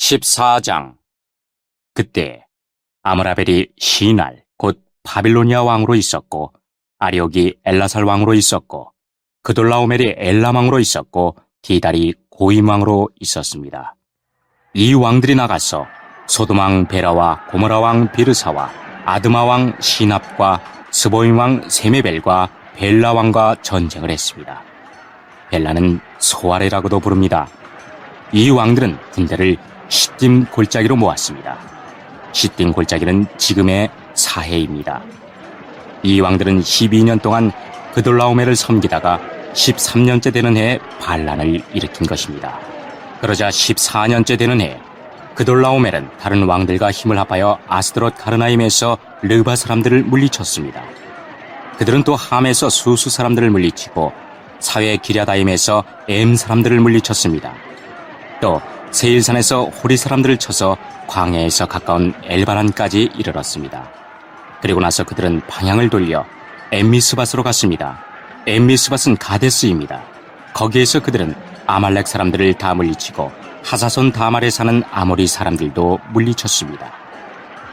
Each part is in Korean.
14장. 그때 아므라벨이 시날 곧 바빌로니아 왕으로 있었고, 아리옥이 엘라살 왕으로 있었고, 그돌라오멜이 엘람 왕으로 있었고, 디달이 고임 왕으로 있었습니다. 이 왕들이 나가서 소돔 왕 베라와 고모라 왕 비르사와 아드마 왕 시납과 스보임 왕 세메벨과 벨라 왕과 전쟁을 했습니다. 벨라는 소아레라고도 부릅니다. 이 왕들은 군대를 시딤 골짜기로 모았습니다. 시딤 골짜기는 지금의 사해입니다. 이 왕들은 12년 동안 그돌라오멜을 섬기다가 13년째 되는 해에 반란을 일으킨 것입니다. 그러자 14년째 되는 해에 그돌라오멜은 다른 왕들과 힘을 합하여 아스드롯 가르나임에서 르바 사람들을 물리쳤습니다. 그들은 또 함에서 수수 사람들을 물리치고 사회 기랴다임에서 엠 사람들을 물리쳤습니다. 또 세일산에서 호리 사람들을 쳐서 광야에서 가까운 엘바란까지 이르렀습니다. 그리고 나서 그들은 방향을 돌려 엠미스밧으로 갔습니다. 엠미스밧은 가데스입니다. 거기에서 그들은 아말렉 사람들을 다 물리치고 하사손 다말에 사는 아모리 사람들도 물리쳤습니다.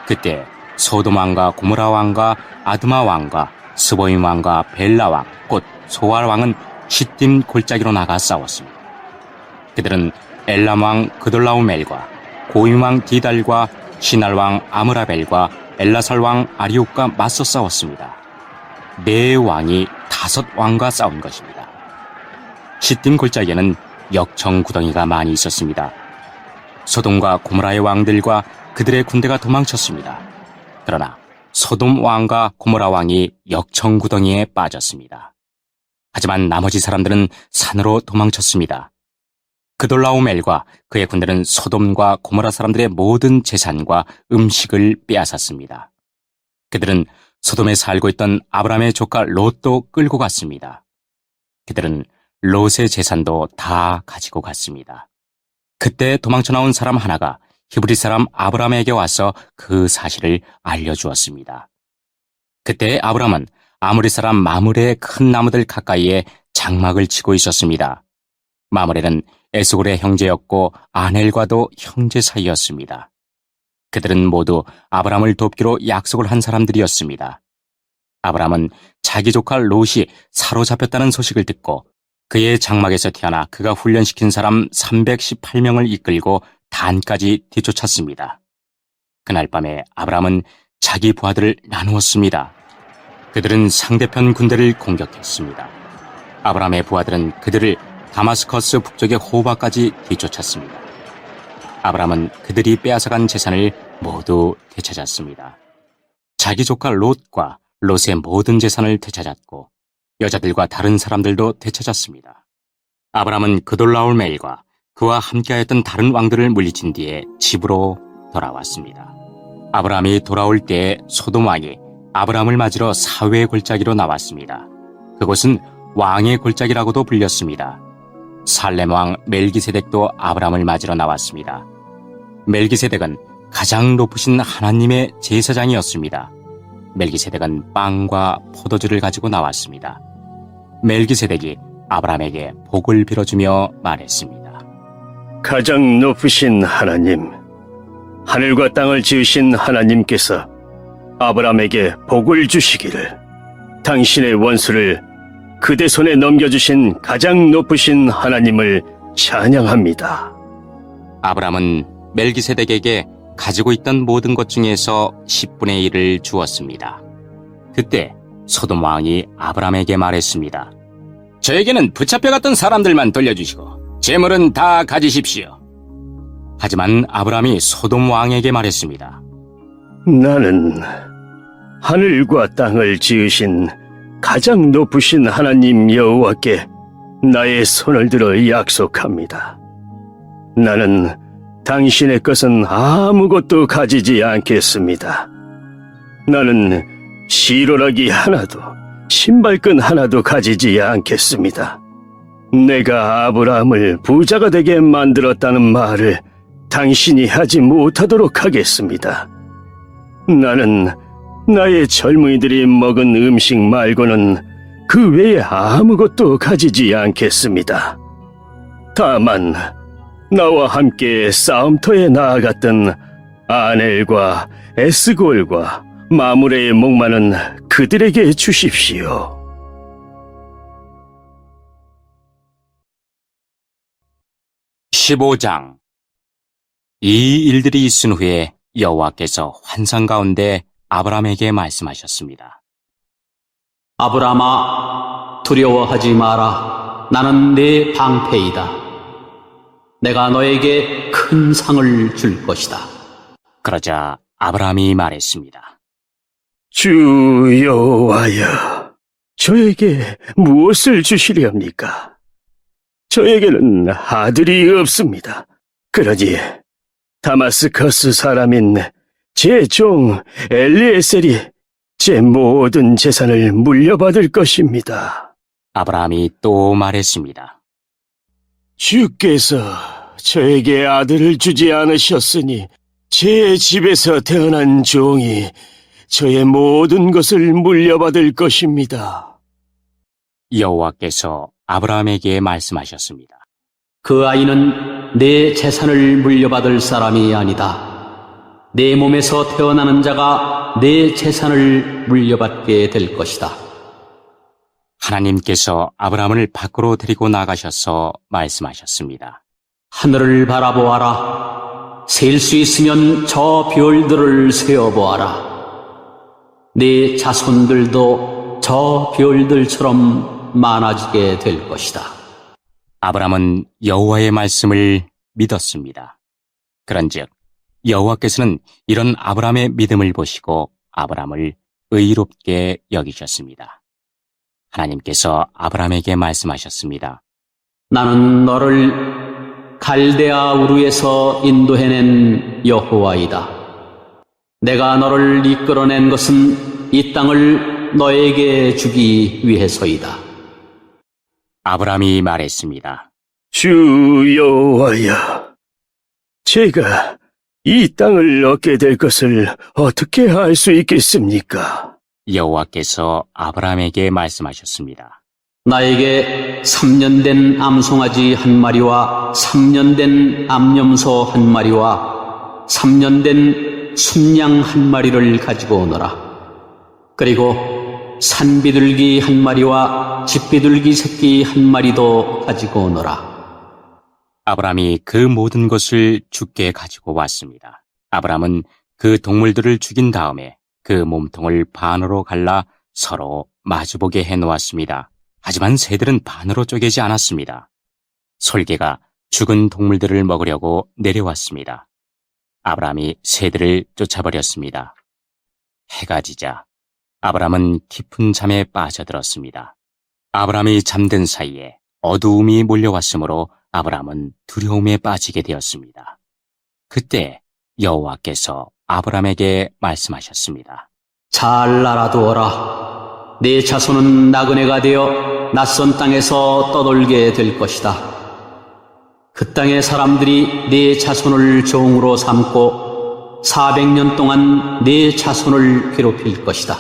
그때 소돔 왕과 고모라 왕과 아드마 왕과 스보임 왕과 벨라 왕, 곧 소알 왕은 시딤 골짜기로 나가 싸웠습니다. 그들은 엘람 왕 그돌라오멜과 고임 왕 디달과 시날 왕 아므라벨과 엘라살 왕 아리옥과 맞서 싸웠습니다. 네 왕이 5 왕과 싸운 것입니다. 시딤 골짜기에는 역청 구덩이가 많이 있었습니다. 소돔과 고모라의 왕들과 그들의 군대가 도망쳤습니다. 그러나 소돔 왕과 고모라 왕이 역청 구덩이에 빠졌습니다. 하지만 나머지 사람들은 산으로 도망쳤습니다. 그돌라오멜과 그의 군대는 소돔과 고모라 사람들의 모든 재산과 음식을 빼앗았습니다. 그들은 소돔에 살고 있던 아브람의 조카 롯도 끌고 갔습니다. 그들은 롯의 재산도 다 가지고 갔습니다. 그때 도망쳐 나온 사람 하나가 히브리 사람 아브람에게 와서 그 사실을 알려주었습니다. 그때 아브람은 아므리 사람 마므레의 큰 나무들 가까이에 장막을 치고 있었습니다. 마므레는 에스골의 형제였고 아넬과도 형제 사이였습니다. 그들은 모두 아브람을 돕기로 약속을 한 사람들이었습니다. 아브람은 자기 조카 롯이 사로잡혔다는 소식을 듣고 그의 장막에서 태어나 그가 훈련시킨 사람 318명을 이끌고 단까지 뒤쫓았습니다. 그날 밤에 아브람은 자기 부하들을 나누었습니다. 그들은 상대편 군대를 공격했습니다. 아브람의 부하들은 그들을 다마스커스 북쪽의 호바까지 뒤쫓았습니다. 아브람은 그들이 빼앗아간 재산을 모두 되찾았습니다. 자기 조카 롯과 롯의 모든 재산을 되찾았고 여자들과 다른 사람들도 되찾았습니다. 아브람은 그돌라오멜과 그와 함께하였던 다른 왕들을 물리친 뒤에 집으로 돌아왔습니다. 아브람이 돌아올 때에 소돔 왕이 아브람을 맞으러 사회의 골짜기로 나왔습니다. 그곳은 왕의 골짜기라고도 불렸습니다. 살렘 왕 멜기세덱도 아브람을 맞으러 나왔습니다. 멜기세덱은 가장 높으신 하나님의 제사장이었습니다. 멜기세덱은 빵과 포도주를 가지고 나왔습니다. 멜기세덱이 아브람에게 복을 빌어주며 말했습니다. 가장 높으신 하나님, 하늘과 땅을 지으신 하나님께서 아브람에게 복을 주시기를, 당신의 원수를 그대 손에 넘겨주신 가장 높으신 하나님을 찬양합니다. 아브람은 멜기세덱에게 가지고 있던 모든 것 중에서 10분의 1을 주었습니다. 그때 소돔 왕이 아브람에게 말했습니다. 저에게는 붙잡혀갔던 사람들만 돌려주시고 재물은 다 가지십시오. 하지만 아브람이 소돔 왕에게 말했습니다. 나는 하늘과 땅을 지으신 가장 높으신 하나님 여호와께 나의 손을 들어 약속합니다. 나는 당신의 것은 아무것도 가지지 않겠습니다. 나는 시로라기 하나도 신발끈 하나도 가지지 않겠습니다. 내가 아브라함을 부자가 되게 만들었다는 말을 당신이 하지 못하도록 하겠습니다. 나는 나의 젊은이들이 먹은 음식 말고는 그 외에 아무것도 가지지 않겠습니다. 다만 나와 함께 싸움터에 나아갔던 아넬과 에스골과 마므레의 목마는 그들에게 주십시오. 15장. 이 일들이 있은 후에 여호와께서 환상 가운데 아브라함에게 말씀하셨습니다. 아브라함아, 두려워하지 마라. 나는 네 방패이다. 내가 너에게 큰 상을 줄 것이다. 그러자 아브라함이 말했습니다. 주 여호와여, 저에게 무엇을 주시렵니까? 저에게는 아들이 없습니다. 그러니 다마스커스 사람인 제 종 엘리에셀이 제 모든 재산을 물려받을 것입니다. 아브라함이 또 말했습니다. 주께서 저에게 아들을 주지 않으셨으니 제 집에서 태어난 종이 저의 모든 것을 물려받을 것입니다. 여호와께서 아브라함에게 말씀하셨습니다. 그 아이는 내 재산을 물려받을 사람이 아니다. 내 몸에서 태어나는 자가 내 재산을 물려받게 될 것이다. 하나님께서 아브라함을 밖으로 데리고 나가셔서 말씀하셨습니다. 하늘을 바라보아라. 셀 수 있으면 저 별들을 세어보아라. 네 자손들도 저 별들처럼 많아지게 될 것이다. 아브라함은 여호와의 말씀을 믿었습니다. 그런즉 여호와께서는 이런 아브라함의 믿음을 보시고 아브라함을 의롭게 여기셨습니다. 하나님께서 아브라함에게 말씀하셨습니다. 나는 너를 갈대아 우르에서 인도해낸 여호와이다. 내가 너를 이끌어낸 것은 이 땅을 너에게 주기 위해서이다. 아브라함이 말했습니다. 주 여호와여, 제가 이 땅을 얻게 될 것을 어떻게 알 수 있겠습니까? 여호와께서 아브라함에게 말씀하셨습니다. 나에게 3년 된 암송아지 한 마리와 3년 된 암염소 한 마리와 3년 된 순양 한 마리를 가지고 오너라. 그리고 산비둘기 한 마리와 집비둘기 새끼 한 마리도 가지고 오너라. 아브라함이 그 모든 것을 주께 가지고 왔습니다. 아브라함은 그 동물들을 죽인 다음에 그 몸통을 반으로 갈라 서로 마주보게 해놓았습니다. 하지만 새들은 반으로 쪼개지 않았습니다. 솔개가 죽은 동물들을 먹으려고 내려왔습니다. 아브라함이 새들을 쫓아버렸습니다. 해가 지자 아브라함은 깊은 잠에 빠져들었습니다. 아브라함이 잠든 사이에 어두움이 몰려왔으므로 아브라함은 두려움에 빠지게 되었습니다. 그때 여호와께서 아브라함에게 말씀하셨습니다. 잘 알아두어라. 네 자손은 나그네가 되어 낯선 땅에서 떠돌게 될 것이다. 그 땅의 사람들이 네 자손을 종으로 삼고 400년 동안 네 자손을 괴롭힐 것이다.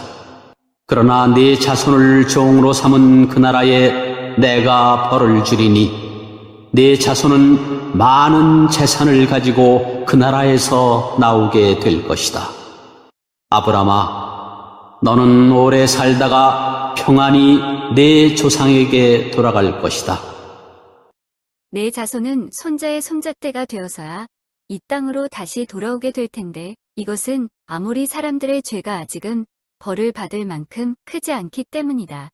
그러나 네 자손을 종으로 삼은 그 나라에 내가 벌을 주리니 네 자손은 많은 재산을 가지고 그 나라에서 나오게 될 것이다. 아브라함아, 너는 오래 살다가 평안히 네 조상에게 돌아갈 것이다. 내 자손은 손자의 손자때가 되어서야 이 땅으로 다시 돌아오게 될 텐데 이것은 아모리 사람들의 죄가 아직은 벌을 받을 만큼 크지 않기 때문이다.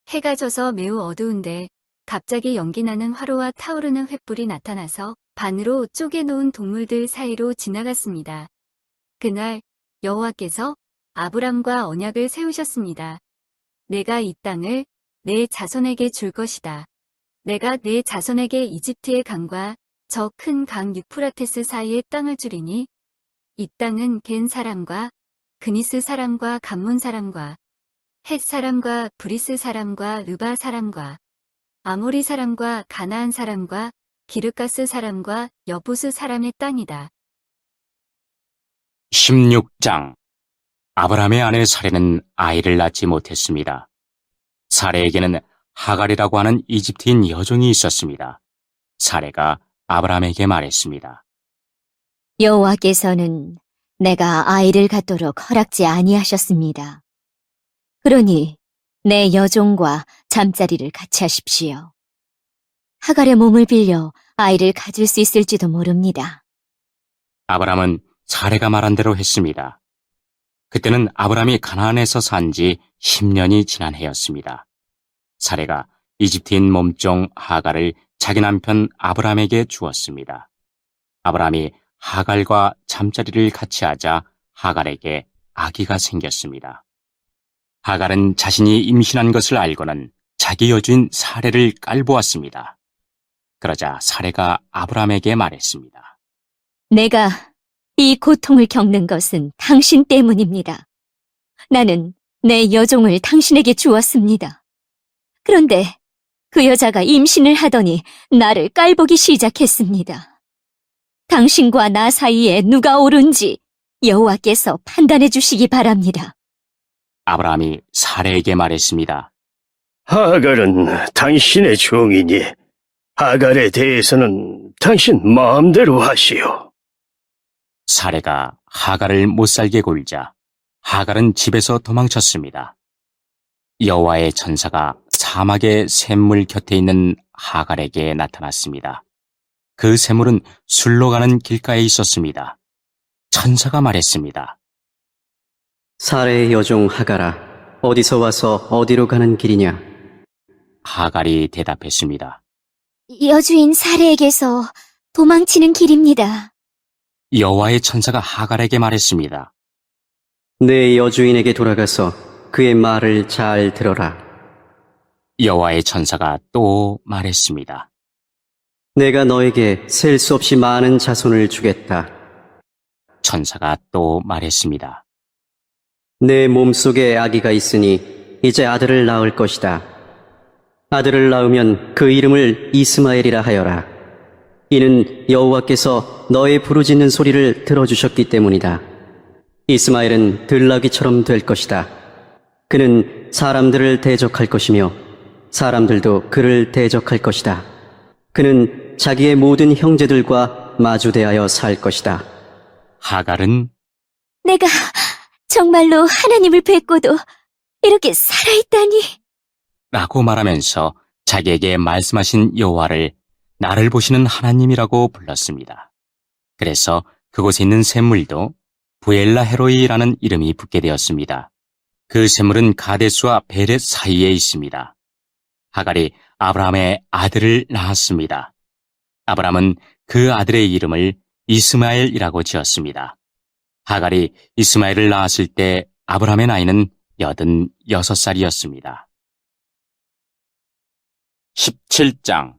해가 져서 매우 어두운데 갑자기 연기나는 화로와 타오르는 횃불이 나타나서 반으로 쪼개놓은 동물들 사이로 지나갔습니다. 그날 여호와께서 아브람과 언약을 세우셨습니다. 내가 이 땅을 내 자손에게 줄 것이다. 내가 내 자손에게 이집트의 강과 저 큰 강 유프라테스 사이의 땅을 주리니 이 땅은 겐 사람과 그니스 사람과 감문 사람과 헷 사람과 브리스 사람과 르바 사람과 아모리 사람과 가나안 사람과 기르가스 사람과 여부스 사람의 땅이다. 16장. 아브라함의 아내 사레는 아이를 낳지 못했습니다. 사레에게는 하갈이라고 하는 이집트인 여종이 있었습니다. 사레가 아브라함에게 말했습니다. 여호와께서는 내가 아이를 갖도록 허락지 아니하셨습니다. 그러니 내 여종과 잠자리를 같이 하십시오. 하갈의 몸을 빌려 아이를 가질 수 있을지도 모릅니다. 아브라함은 사레가 말한 대로 했습니다. 그때는 아브라함이 가나안에서 산 지 10년이 지난 해였습니다. 사레가 이집트인 몸종 하갈을 자기 남편 아브라함에게 주었습니다. 아브라함이 하갈과 잠자리를 같이 하자 하갈에게 아기가 생겼습니다. 하갈은 자신이 임신한 것을 알고는 자기 여주인 사레를 깔보았습니다. 그러자 사레가 아브라함에게 말했습니다. 내가 이 고통을 겪는 것은 당신 때문입니다. 나는 내 여종을 당신에게 주었습니다. 그런데 그 여자가 임신을 하더니 나를 깔보기 시작했습니다. 당신과 나 사이에 누가 옳은지 여호와께서 판단해 주시기 바랍니다. 아브라함이 사레에게 말했습니다. 하갈은 당신의 종이니 하갈에 대해서는 당신 마음대로 하시오. 사레가 하갈을 못살게 굴자 하갈은 집에서 도망쳤습니다. 여호와의 천사가 사막의 샘물 곁에 있는 하갈에게 나타났습니다. 그 샘물은 술로 가는 길가에 있었습니다. 천사가 말했습니다. 사레의 여종 하갈아, 어디서 와서 어디로 가는 길이냐? 하갈이 대답했습니다. 여주인 사레에게서 도망치는 길입니다. 여호와의 천사가 하갈에게 말했습니다. 내 여주인에게 돌아가서 그의 말을 잘 들어라. 여호와의 천사가 또 말했습니다. 내가 너에게 셀 수 없이 많은 자손을 주겠다. 천사가 또 말했습니다. 내 몸속에 아기가 있으니 이제 아들을 낳을 것이다. 아들을 낳으면 그 이름을 이스마엘이라 하여라. 이는 여호와께서 너의 부르짖는 소리를 들어주셨기 때문이다. 이스마엘은 들나귀처럼 될 것이다. 그는 사람들을 대적할 것이며 사람들도 그를 대적할 것이다. 그는 자기의 모든 형제들과 마주대하여 살 것이다. 하갈은 내가 정말로 하나님을 뵙고도 이렇게 살아있다니. 라고 말하면서 자기에게 말씀하신 여호와를 나를 보시는 하나님이라고 불렀습니다. 그래서 그곳에 있는 샘물도 부엘라 헤로이라는 이름이 붙게 되었습니다. 그 샘물은 가데스와 베렛 사이에 있습니다. 하갈이 아브라함의 아들을 낳았습니다. 아브라함은 그 아들의 이름을 이스마엘이라고 지었습니다. 하갈이 이스마엘을 낳았을 때 아브라함의 나이는 86살이었습니다. 17장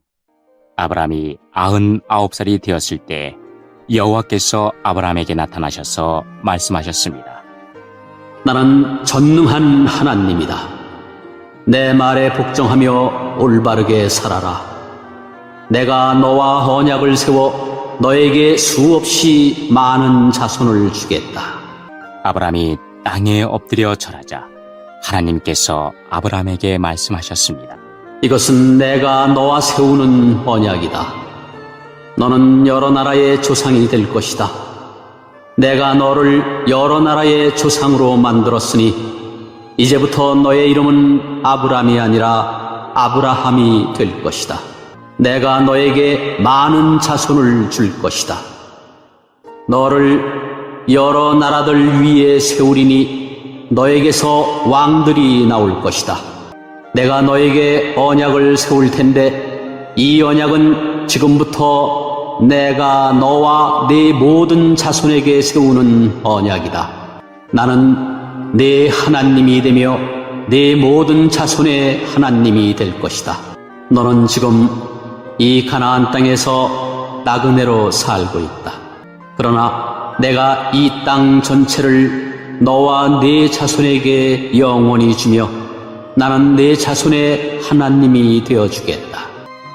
아브라함이 99살이 되었을 때 여호와께서 아브라함에게 나타나셔서 말씀하셨습니다. 나는 전능한 하나님이다. 내 말에 복종하며 올바르게 살아라. 내가 너와 언약을 세워 너에게 수없이 많은 자손을 주겠다. 아브라함이 땅에 엎드려 절하자 하나님께서 아브라함에게 말씀하셨습니다. 이것은 내가 너와 세우는 언약이다. 너는 여러 나라의 조상이 될 것이다. 내가 너를 여러 나라의 조상으로 만들었으니 이제부터 너의 이름은 아브람이 아니라 아브라함이 될 것이다. 내가 너에게 많은 자손을 줄 것이다. 너를 여러 나라들 위에 세우리니 너에게서 왕들이 나올 것이다. 내가 너에게 언약을 세울 텐데 이 언약은 지금부터 내가 너와 네 모든 자손에게 세우는 언약이다. 나는 네 하나님이 되며 네 모든 자손의 하나님이 될 것이다. 너는 지금 이 가나안 땅에서 나그네로 살고 있다. 그러나 내가 이 땅 전체를 너와 네 자손에게 영원히 주며 나는 네 자손의 하나님이 되어주겠다.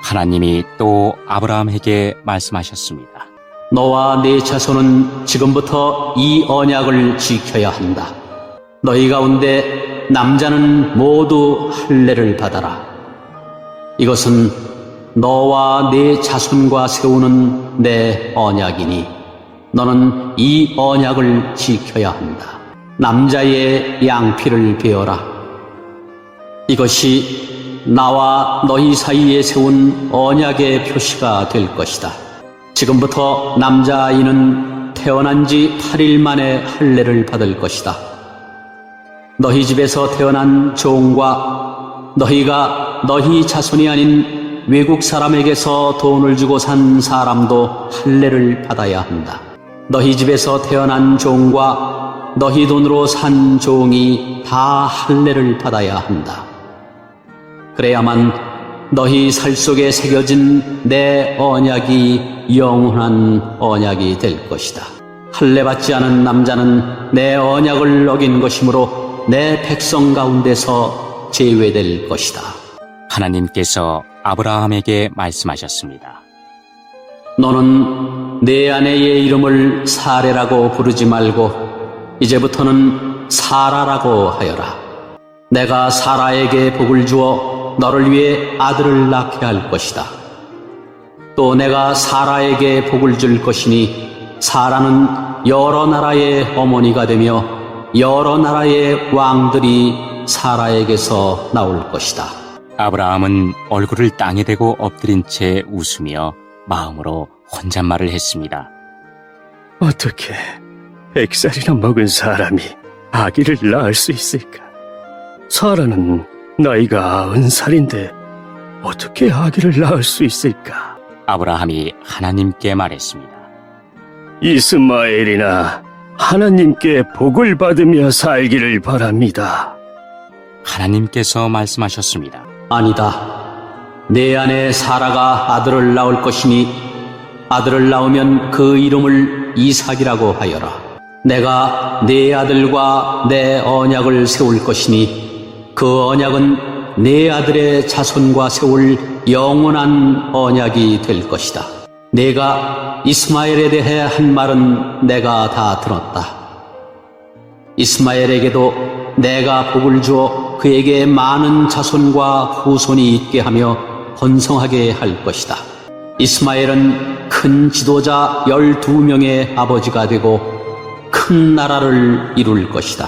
하나님이 또 아브라함에게 말씀하셨습니다. 너와 네 자손은 지금부터 이 언약을 지켜야 한다. 너희 가운데 남자는 모두 할례를 받아라. 이것은 너와 네 자손과 세우는 내 언약이니 너는 이 언약을 지켜야 한다. 남자의 양피를 베어라. 이것이 나와 너희 사이에 세운 언약의 표시가 될 것이다. 지금부터 남자아이는 태어난 지 8일 만에 할례를 받을 것이다. 너희 집에서 태어난 종과 너희가 너희 자손이 아닌 외국 사람에게서 돈을 주고 산 사람도 할례를 받아야 한다. 너희 집에서 태어난 종과 너희 돈으로 산 종이 다 할례를 받아야 한다. 그래야만 너희 살 속에 새겨진 내 언약이 영원한 언약이 될 것이다. 할례 받지 않은 남자는 내 언약을 어긴 것이므로 내 백성 가운데서 제외될 것이다. 하나님께서 아브라함에게 말씀하셨습니다. 너는 내 아내의 이름을 사레라고 부르지 말고 이제부터는 사라라고 하여라. 내가 사라에게 복을 주어 너를 위해 아들을 낳게 할 것이다. 또 내가 사라에게 복을 줄 것이니 사라는 여러 나라의 어머니가 되며 여러 나라의 왕들이 사라에게서 나올 것이다. 아브라함은 얼굴을 땅에 대고 엎드린 채 웃으며 마음으로 혼잣말을 했습니다. 어떻게 100살이나 먹은 사람이 아기를 낳을 수 있을까? 사라는 나이가 90살인데 어떻게 아기를 낳을 수 있을까? 아브라함이 하나님께 말했습니다. 이스마엘이나 하나님께 복을 받으며 살기를 바랍니다. 하나님께서 말씀하셨습니다. 아니다. 내 아내 사라가 아들을 낳을 것이니 아들을 낳으면 그 이름을 이삭이라고 하여라. 내가 네 아들과 내 언약을 세울 것이니 그 언약은 네 아들의 자손과 세울 영원한 언약이 될 것이다. 내가 이스마엘에 대해 한 말은 내가 다 들었다. 이스마엘에게도 내가 복을 주어 그에게 많은 자손과 후손이 있게 하며 번성하게 할 것이다. 이스마엘은 큰 지도자 12명의 아버지가 되고 큰 나라를 이룰 것이다.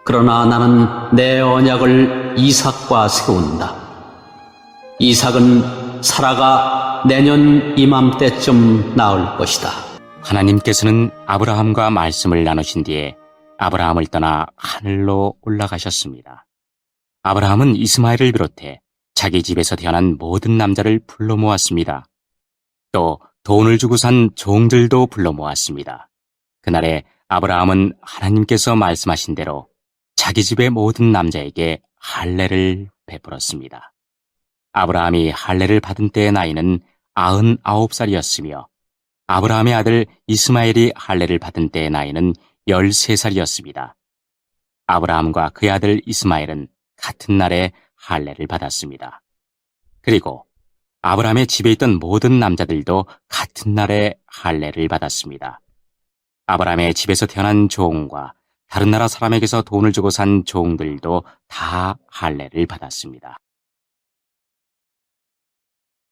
그러나 나는 내 언약을 이삭과 세운다. 이삭은 사라가 내년 이맘때쯤 낳을 것이다. 하나님께서는 아브라함과 말씀을 나누신 뒤에 아브라함을 떠나 하늘로 올라가셨습니다. 아브라함은 이스마엘을 비롯해 자기 집에서 태어난 모든 남자를 불러 모았습니다. 또 돈을 주고 산 종들도 불러 모았습니다. 그날에 아브라함은 하나님께서 말씀하신 대로 자기 집의 모든 남자에게 할례를 베풀었습니다. 아브라함이 할례를 받은 때의 나이는 99살이었으며 아브라함의 아들 이스마엘이 할례를 받은 때의 나이는 13살이었습니다. 아브라함과 그의 아들 이스마엘은 같은 날에 할례를 받았습니다. 그리고 아브라함의 집에 있던 모든 남자들도 같은 날에 할례를 받았습니다. 아브라함의 집에서 태어난 종과 다른 나라 사람에게서 돈을 주고 산 종들도 다 할례를 받았습니다.